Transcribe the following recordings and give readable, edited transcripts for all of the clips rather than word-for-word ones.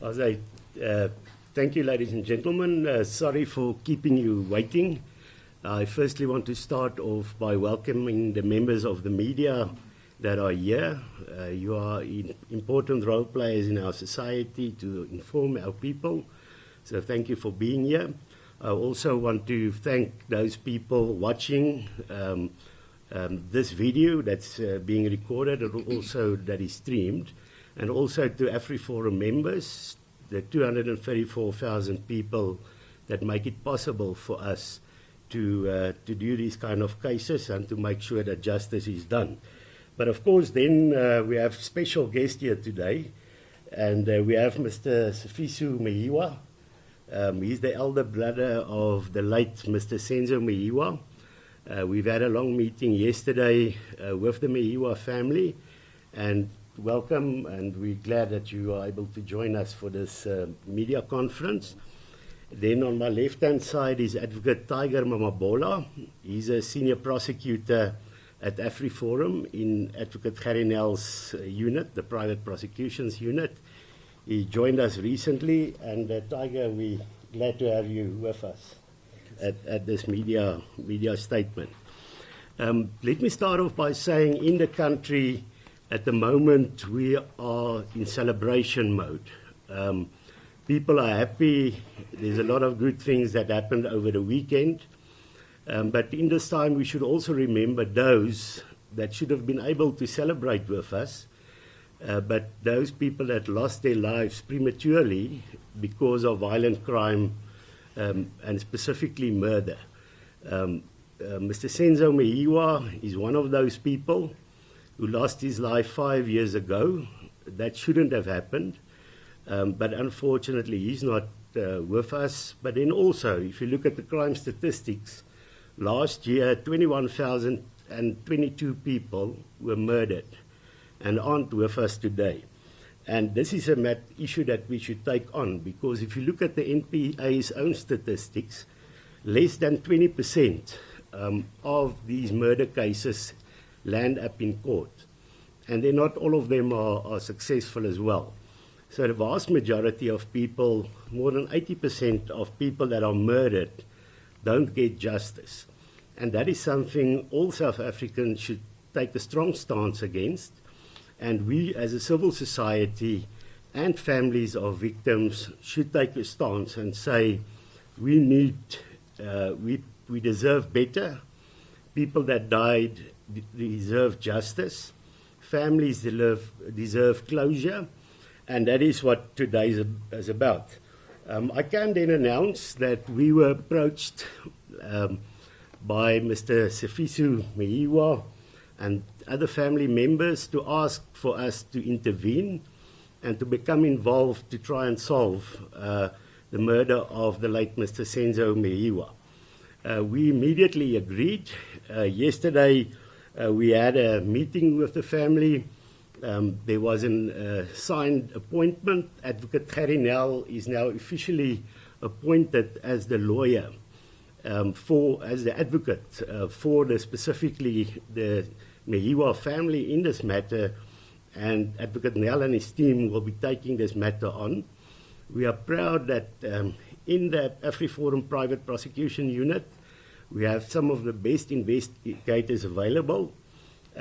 As I thank you, ladies and gentlemen. Sorry for keeping you waiting. I firstly want to start off by welcoming the members of the media that are here. You are important role players in our society to inform our people. So thank you for being here. I also want to thank those people watching this video that's being recorded and also that is streamed, and also to AfriForum members, the 234,000 people that make it possible for us to do these kind of cases and to make sure that justice is done. But of course, then we have special guest here today, and we have Mr. Senzo Meyiwa. He's the elder brother of the late Mr. Senzo Meyiwa. We've had a long meeting yesterday with the Meyiwa family, and welcome, and we're glad that you are able to join us for this media conference. Then on my left-hand side is Advocate Tiger Mamabola. He's a senior prosecutor at AfriForum in Advocate Garinel's unit, the private prosecutions unit. He joined us recently, and Tiger, we're glad to have you with us at this media statement. Let me start off by saying in the country at the moment we are in celebration mode. People are happy. There's a lot of good things that happened over the weekend. But in this time, we should also remember those that should have been able to celebrate with us, but those people that lost their lives prematurely because of violent crime and specifically murder. Mr. Senzo Meyiwa is one of those people who lost his life 5 years ago. That shouldn't have happened, but unfortunately he's not with us. But then also, if you look at the crime statistics, last year 21,022 people were murdered and aren't with us today. And this is a issue that we should take on, because if you look at the NPA's own statistics, less than 20% of these murder cases land up in court. And then not all of them are successful as well. So the vast majority of people, more than 80% of people that are murdered, don't get justice. And that is something all South Africans should take a strong stance against. And we as a civil society and families of victims should take a stance and say we deserve better. People that died deserve justice. Families deserve closure. And that is what today is about. I can then announce that we were approached by Mr. Senzo Meyiwa and other family members to ask for us to intervene and to become involved to try and solve the murder of the late Mr. Senzo Meyiwa. We immediately agreed. Yesterday we had a meeting with the family. There was a signed appointment. Advocate Garinel is now officially appointed as the lawyer, as the advocate for specifically the Meyiwa family in this matter, and Advocate Nel and his team will be taking this matter on. We are proud that in the AfriForum private prosecution unit, we have some of the best investigators available.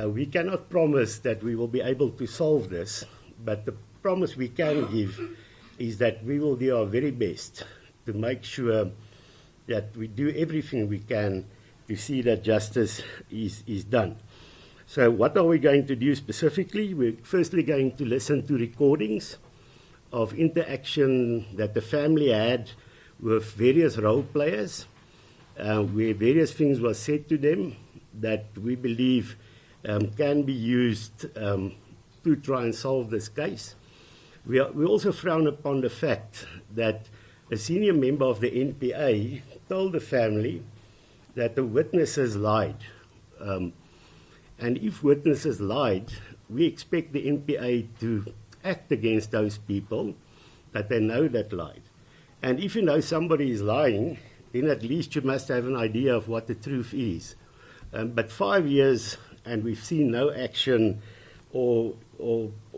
We cannot promise that we will be able to solve this, but the promise we can give is that we will do our very best to make sure that we do everything we can to see that justice is done. So what are we going to do specifically? We're firstly going to listen to recordings of interaction that the family had with various role players, where various things were said to them that we believe can be used to try and solve this case. We also frown upon the fact that a senior member of the NPA told the family that the witnesses lied. And if witnesses lied, we expect the NPA to act against those people that they know that lied. And if you know somebody is lying, then at least you must have an idea of what the truth is. But 5 years, and we've seen no action or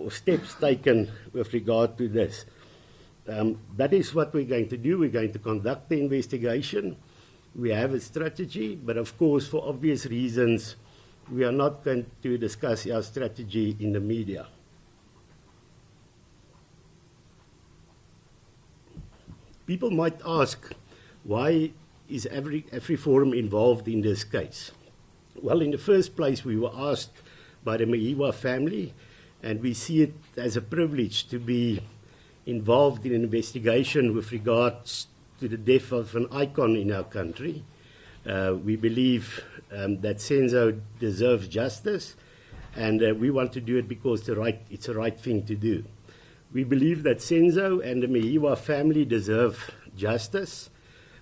steps taken with regard to this. That is what we're going to do. We're going to conduct the investigation. We have a strategy, but of course, for obvious reasons, we are not going to discuss our strategy in the media. People might ask, why is AfriForum involved in this case? Well, in the first place, we were asked by the Meyiwa family, and we see it as a privilege to be involved in an investigation with regards to the death of an icon in our country. We believe that Senzo deserves justice, and we want to do it because it's the right thing to do. We believe that Senzo and the Meyiwa family deserve justice.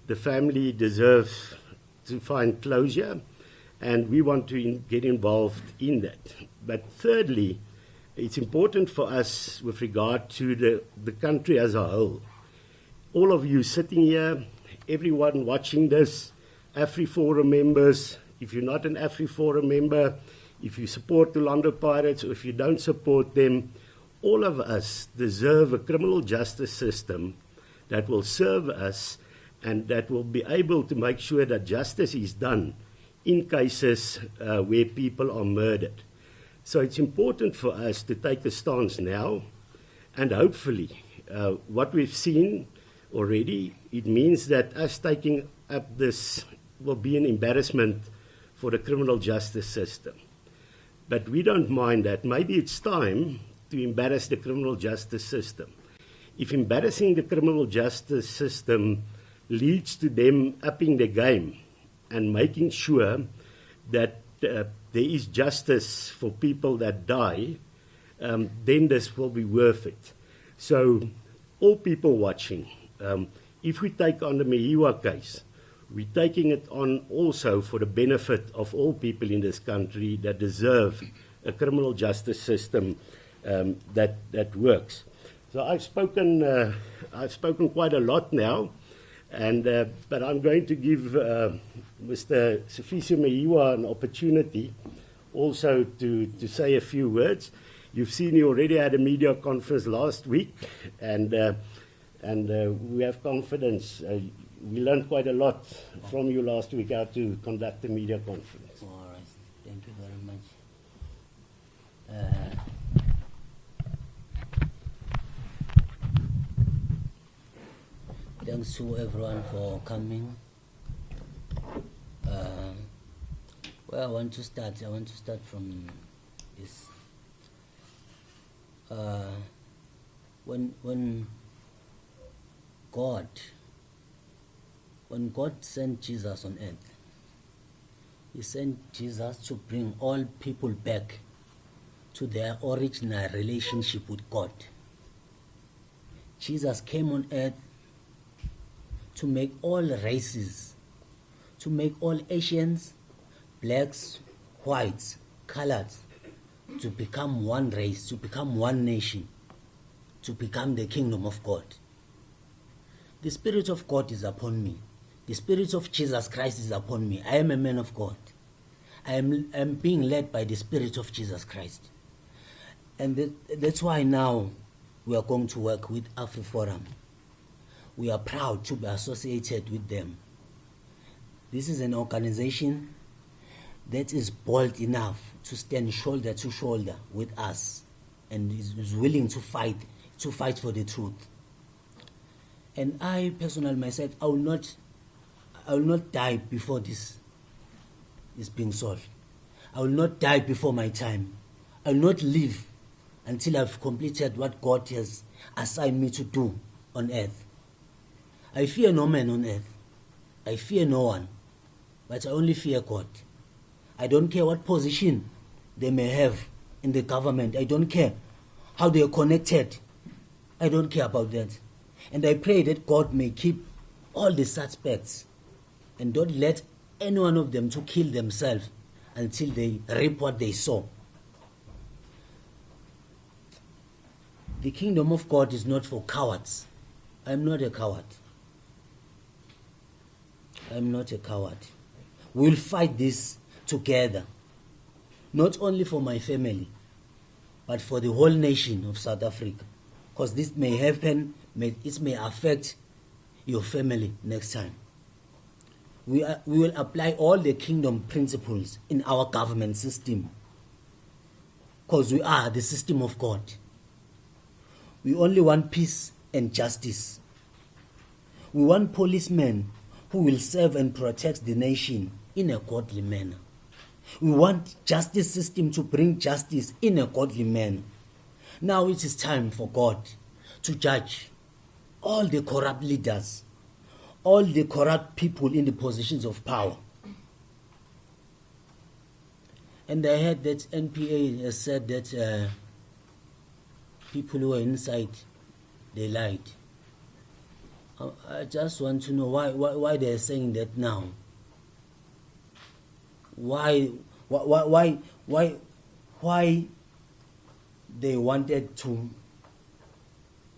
The family deserves to find closure, and we want to get involved in that. But thirdly, it's important for us with regard to the country as a whole. All of you sitting here, everyone watching this, AfriForum members, if you're not an AfriForum member, if you support the Orlando Pirates or if you don't support them, all of us deserve a criminal justice system that will serve us and that will be able to make sure that justice is done in cases where people are murdered. So it's important for us to take a stance now, and hopefully what we've seen already, it means that us taking up this will be an embarrassment for the criminal justice system. But we don't mind that. Maybe it's time to embarrass the criminal justice system. If embarrassing the criminal justice system leads to them upping the game and making sure that there is justice for people that die, then this will be worth it. So all people watching, if we take on the Meyiwa case, we're taking it on also for the benefit of all people in this country that deserve a criminal justice system that works. So I've spoken quite a lot now, and but I'm going to give Mr. Senzo Meyiwa an opportunity also to say a few words. You've seen he already had a media conference last week, and we have confidence. We learned quite a lot from you last week how to conduct a media conference. All right, thank you very much. Thanks to everyone for coming. Where I want to start from this. When God sent Jesus on earth, He sent Jesus to bring all people back to their original relationship with God. Jesus came on earth to make all races, to make all Asians, blacks, whites, coloreds, to become one race, to become one nation, to become the kingdom of God. The Spirit of God is upon me. The Spirit of Jesus Christ is upon me. I am a man of God. I am being led by the Spirit of Jesus Christ. And that's why now we are going to work with AfriForum. We are proud to be associated with them. This is an organization that is bold enough to stand shoulder to shoulder with us and is willing to fight for the truth. And I personally myself, I will not die before this is being solved. I will not die before my time. I will not live until I've completed what God has assigned me to do on earth. I fear no man on earth. I fear no one, but I only fear God. I don't care what position they may have in the government. I don't care how they are connected. I don't care about that. And I pray that God may keep all the suspects and don't let any one of them to kill themselves until they reap what they sow. The kingdom of God is not for cowards. I'm not a coward. I'm not a coward. We'll fight this together, not only for my family, but for the whole nation of South Africa, because this may happen it may affect your family next time. We will apply all the kingdom principles in our government system, because we are the system of God. We only want peace and justice. We want policemen who will serve and protect the nation in a godly manner. We want justice system to bring justice in a godly manner. Now it is time for God to judge all the corrupt leaders, all the corrupt people in the positions of power. And I heard that NPA has said that people who were inside, they lied. I just want to know why they're saying that now. Why they wanted to,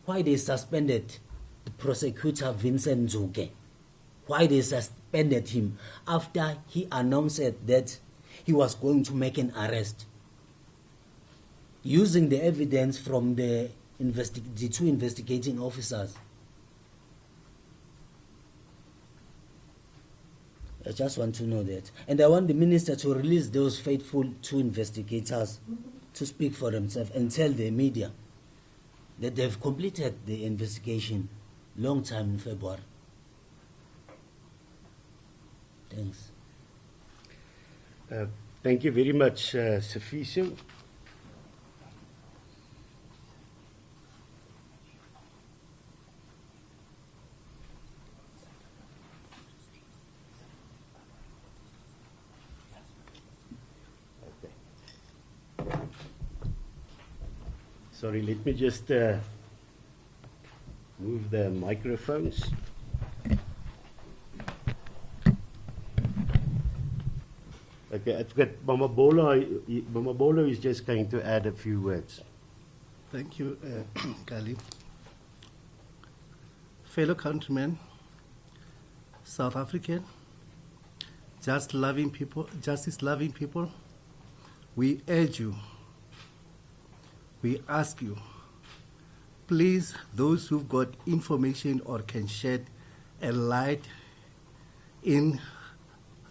why they suspended the prosecutor Vincent Zuke? Why they suspended him after he announced that he was going to make an arrest, using the evidence from the two investigating officers? I just want to know that. And I want the minister to release those faithful two investigators to speak for themselves and tell the media that they've completed the investigation long time in February. Thanks. Thank you very much, Sifiso. Sorry, let me just move the microphones. Okay, I've got Mama Bolo is just going to add a few words. Thank you, Kali. Fellow countrymen, South African, justice-loving people, we urge you, we ask you, please, those who've got information or can shed a light in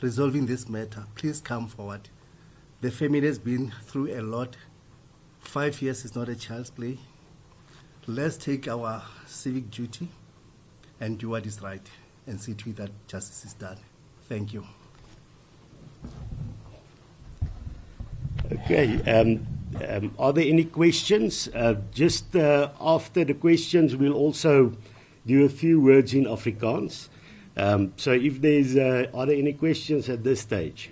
resolving this matter, please come forward. The family has been through a lot. 5 years is not a child's play. Let's take our civic duty and do what is right and see to it that justice is done. Thank you. Okay. Are there any questions? Just after the questions, we'll also do a few words in Afrikaans. So if there's, are there any questions at this stage?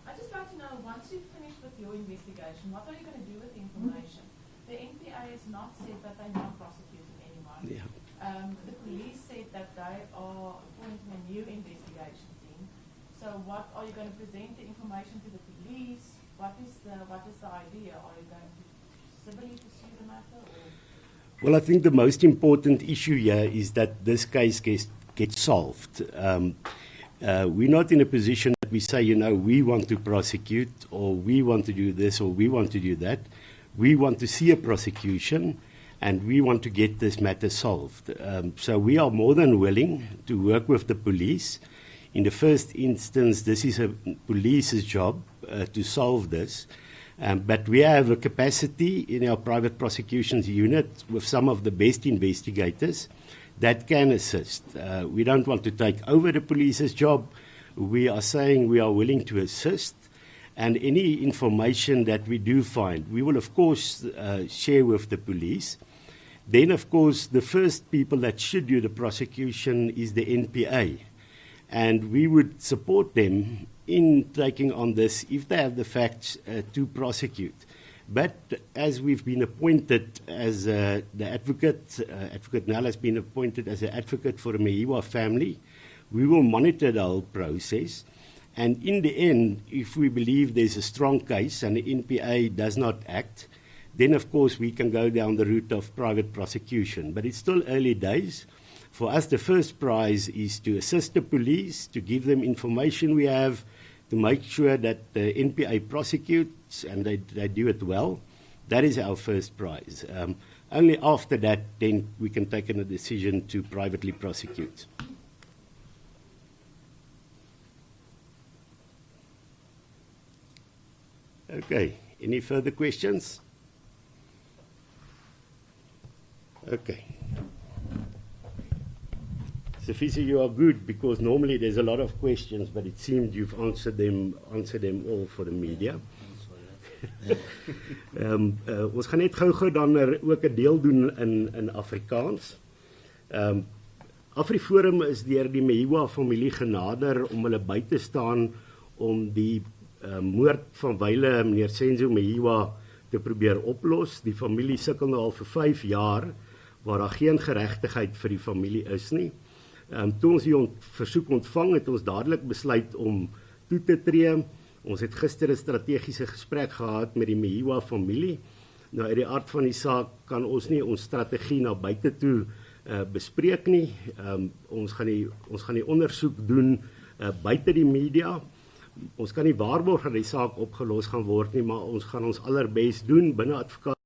I'd just like to know, once you've finished with your investigation, what are you going to do with the information? The NPA has not said that they're not prosecuting anyone. Yeah. The police said that they are appointing a new investigation team. So what are you going to present the information to the police? What is the idea? Are you going to civilly pursue the matter? Or? Well, I think the most important issue here is that this case gets solved. We're not in a position that we say, you know, we want to prosecute, or we want to do this, or we want to do that. We want to see a prosecution, and we want to get this matter solved. So we are more than willing to work with the police. In the first instance, this is a police's job to solve this. But we have a capacity in our private prosecutions unit with some of the best investigators that can assist. We don't want to take over the police's job. We are saying we are willing to assist. And any information that we do find, we will, of course, share with the police. Then, of course, the first people that should do the prosecution is the NPA. And we would support them in taking on this if they have the facts to prosecute. But as we've been appointed as the advocate, Advocate Nell has been appointed as an advocate for the Meyiwa family, we will monitor the whole process. And in the end, if we believe there's a strong case and the NPA does not act, then of course we can go down the route of private prosecution. But it's still early days. For us, the first prize is to assist the police, to give them information we have, to make sure that the NPA prosecutes and they do it well. That is our first prize. Only after that, then we can take a decision to privately prosecute. Okay, any further questions? Okay. Safisa, you are good because normally there's a lot of questions, but it seems you've answered them all for the media. Ons gaan net gou dan ook 'n deel doen in Afrikaans. AfriForum is deur die Meyiwa familie genader om hulle by te staan om die moord van wyle meneer Senzo Meyiwa te probeer oplos. Die familie sukkel nou al vir 5 jaar waar daar geen geregtigheid vir die familie is nie. Toe ons die versoek ontvang, het ons dadelik besluit om toe te tree. Ons het gister 'n strategiese gesprek gehad met die Meyiwa familie. Nou uit die aard van die saak kan ons nie ons strategie na buite toe bespreek nie. Ons gaan die ondersoek doen buite die media. Ons kan nie waarborg dat die saak opgelos gaan word nie, maar ons gaan ons allerbes doen binne advokaat